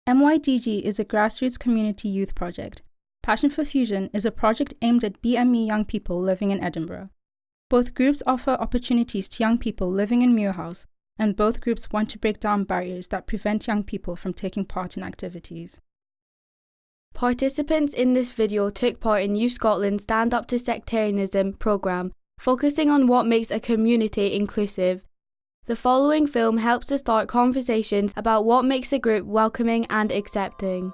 MYDG is a grassroots community youth project. Passion4Fusion is a project aimed at BME young people living in Edinburgh. Both groups offer opportunities to young people living in Muirhouse, and both groups want to break down barriers that prevent young people from taking part in activities. Participants in this video took part in Youth Scotland's Stand Up to Sectarianism programme, focusing on what makes a community inclusive. The following film helps to start conversations about what makes a group welcoming and accepting.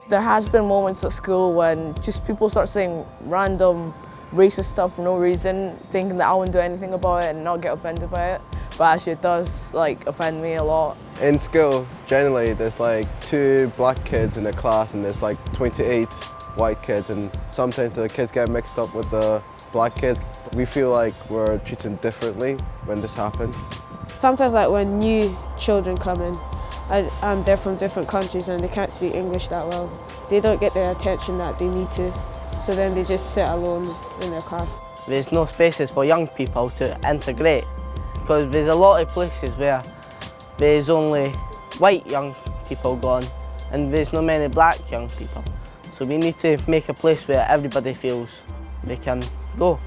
There has been moments at school when just people start saying random racist stuff for no reason, thinking that I won't do anything about it and not get offended by it. But actually it does offend me a lot. In school, generally there's 2 black kids in a class and there's 28 white kids, and sometimes the kids get mixed up with the black kids. We feel like we're treated differently when this happens. Sometimes when new children come in, they're from different countries and they can't speak English that well. They don't get the attention that they need to, so then they just sit alone in their class. There's no spaces for young people to integrate, because there's a lot of places where there's only white young people gone and there's not many black young people. So we need to make a place where everybody feels they can go.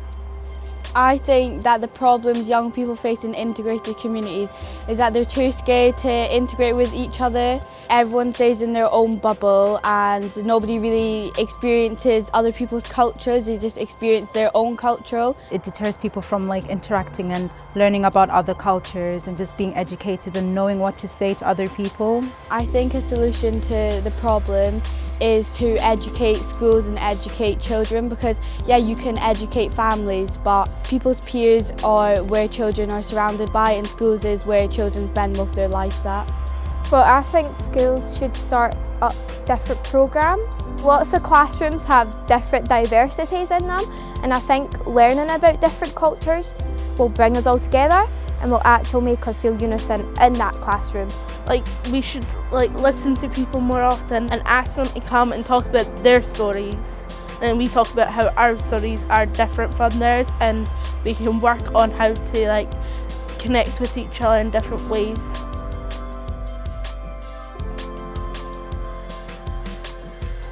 I think that the problems young people face in integrated communities is that they're too scared to integrate with each other. Everyone stays in their own bubble and nobody really experiences other people's cultures, they just experience their own culture. It deters people from interacting and learning about other cultures and just being educated and knowing what to say to other people. I think a solution to the problem is to educate schools and educate children, because you can educate families, but people's peers are where children are surrounded by, and schools is where children spend most of their lives at. Well, I think schools should start up different programmes. Lots of classrooms have different diversities in them, and I think learning about different cultures will bring us all together and will actually make us feel unison in that classroom. We should listen to people more often and ask them to come and talk about their stories. And we talk about how our stories are different from theirs, and we can work on how to connect with each other in different ways.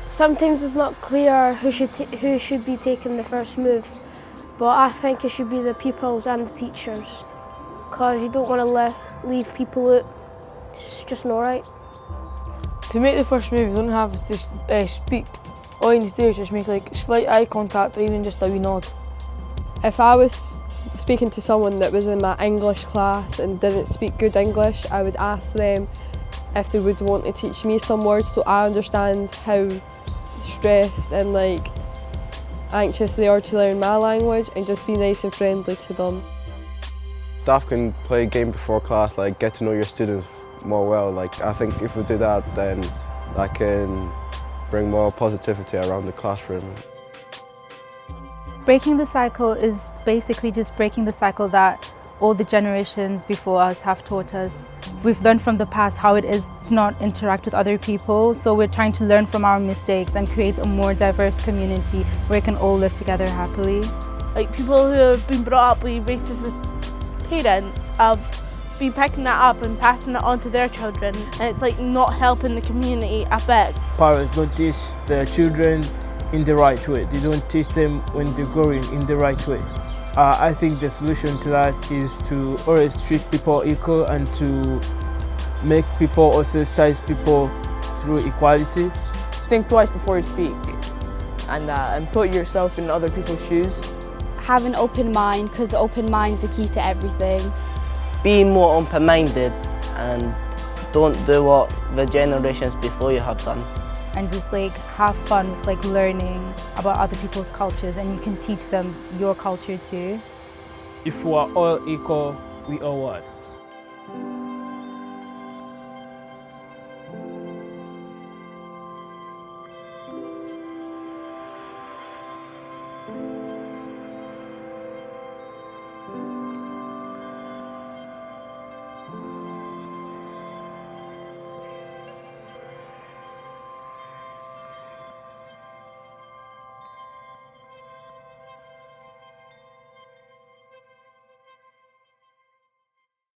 Sometimes it's not clear who should be taking the first move, but I think it should be the pupils and the teachers, because you don't want to leave people out. It's just not right. To make the first move, you don't have to speak. All you need to do is just make slight eye contact or even just a wee nod. If I was speaking to someone that was in my English class and didn't speak good English, I would ask them if they would want to teach me some words so I understand how stressed and anxious they are to learn my language, and just be nice and friendly to them. Staff can play a game before class, get to know your students more well. I think if we do that, then that can bring more positivity around the classroom. Breaking the cycle is basically just breaking the cycle that all the generations before us have taught us. We've learned from the past how it is to not interact with other people, so we're trying to learn from our mistakes and create a more diverse community where we can all live together happily. People who have been brought up with racist parents have been picking that up and passing it on to their children, and it's not helping the community a bit. Parents don't teach their children in the right way. They don't teach them when they're growing in the right way. I think the solution to that is to always treat people equal and to make people or sensitize people through equality. Think twice before you speak and put yourself in other people's shoes. Have an open mind, because the open mind is the key to everything. Be more open-minded and don't do what the generations before you have done. And just have fun with learning about other people's cultures, and you can teach them your culture too. If we are all equal, we are one.